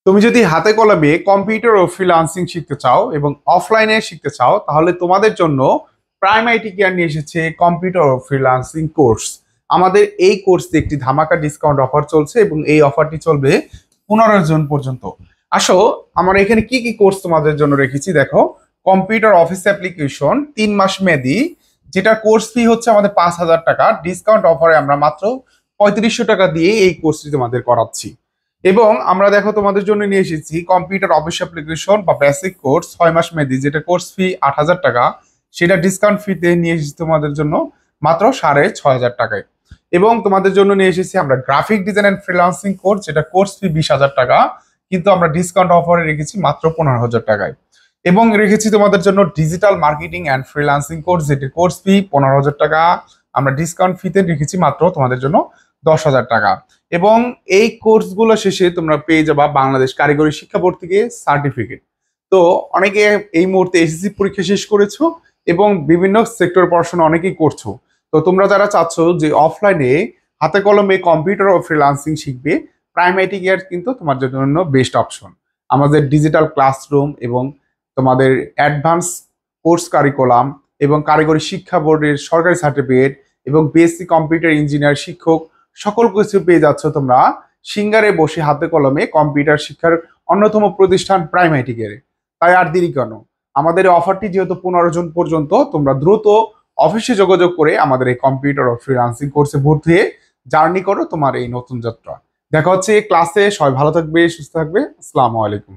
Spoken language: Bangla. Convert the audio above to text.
তুমি যদি হাতে কলমে কম্পিউটার ও ফ্রিল্যান্সিং শিখতে চাও এবং অফলাইনে শিখতে চাও তাহলে তোমাদের জন্য প্রাইম আইটি কেয়ার নিয়ে এসেছে কম্পিউটার ও ফ্রিল্যান্সিং কোর্স। আমাদের এই কোর্সে একটি ধামাকা ডিসকাউন্ট অফার চলছে এবং এই অফারটি চলবে 15 জুন পর্যন্ত। আসো, আমরা এখানে কি কি কোর্স তোমাদের জন্য রেখেছি দেখো। কম্পিউটার অফিস অ্যাপ্লিকেশন 3 মাস মেয়াদি, যেটা কোর্স ফি হচ্ছে আমাদের 5,000 টাকা। ডিসকাউন্ট অফারে আমরা মাত্র 3500 টাকা দিয়ে এই কোর্সটি তোমাদের করাচ্ছি। এবং আমরা দেখো তোমাদের জন্য নিয়ে এসেছি কম্পিউটার অফিস অ্যাপ্লিকেশন বা বেসিক কোর্স 6 মাস মেয়াদি, যেটা কোর্স ফি 8,000 টাকা। সেটা ডিসকাউন্ট ফিতে নিয়ে এসেছি তোমাদের জন্য মাত্র 6,500 টাকায়। এবং তোমাদের জন্য নিয়ে এসেছি আমরা graphic design and freelancing course, যেটা কোর্স ফি 20,000 টাকা, কিন্তু আমরা ডিসকাউন্ট অফারে রেখেছি মাত্র 15,000 টাকায়। এবং রেখেছি তোমাদের জন্য digital marketing and freelancing course, যেটি কোর্স ফি 15,000 টাকা, আমরা ডিসকাউন্ট ফিতে রেখেছি মাত্র তোমাদের জন্য 10,000 টাকা। এবং এই কোর্সগুলো শেষে তোমরা পেয়ে যাবা বাংলাদেশ কারিগরি শিক্ষা বোর্ড থেকে সার্টিফিকেট। তো অনেকে এই মুহূর্তে এসএসসি পরীক্ষা শেষ করেছো এবং বিভিন্ন সেক্টর পড়াশোনা অনেকেই করছো। তো তোমরা যারা চাচ্ছ যে অফলাইনে হাতে কলমে কম্পিউটার ও ফ্রিল্যান্সিং শিখবে, প্রাইম আইটি কেয়ার কিন্তু তোমার জন্য বেস্ট অপশন। আমাদের ডিজিটাল ক্লাসরুম এবং তোমাদের অ্যাডভান্স কোর্স কারিকুলাম এবং কারিগরি শিক্ষা বোর্ডের সরকারি সার্টিফিকেট এবং বিএসসি কম্পিউটার ইঞ্জিনিয়ার শিক্ষক সকল কিছু পেয়ে যাচ্ছ তোমরা সিঙ্গারে বসে হাতে কলমে কম্পিউটার শিক্ষার অন্যতম প্রতিষ্ঠান প্রাইম আইটি কেয়ারে। তাই আর দেরি কেন, আমাদের এই অফারটি যেহেতু 15 জন পর্যন্ত, তোমরা দ্রুত অফিসে যোগাযোগ করে আমাদের এই কম্পিউটার ও ফ্রিল্যান্সিং কোর্সে ভর্তি হয়ে জার্নি করো তোমার এই নতুন যাত্রা। দেখা হচ্ছে ক্লাসে, সবাই ভালো থাকবে, সুস্থ থাকবে। আসসালামু আলাইকুম।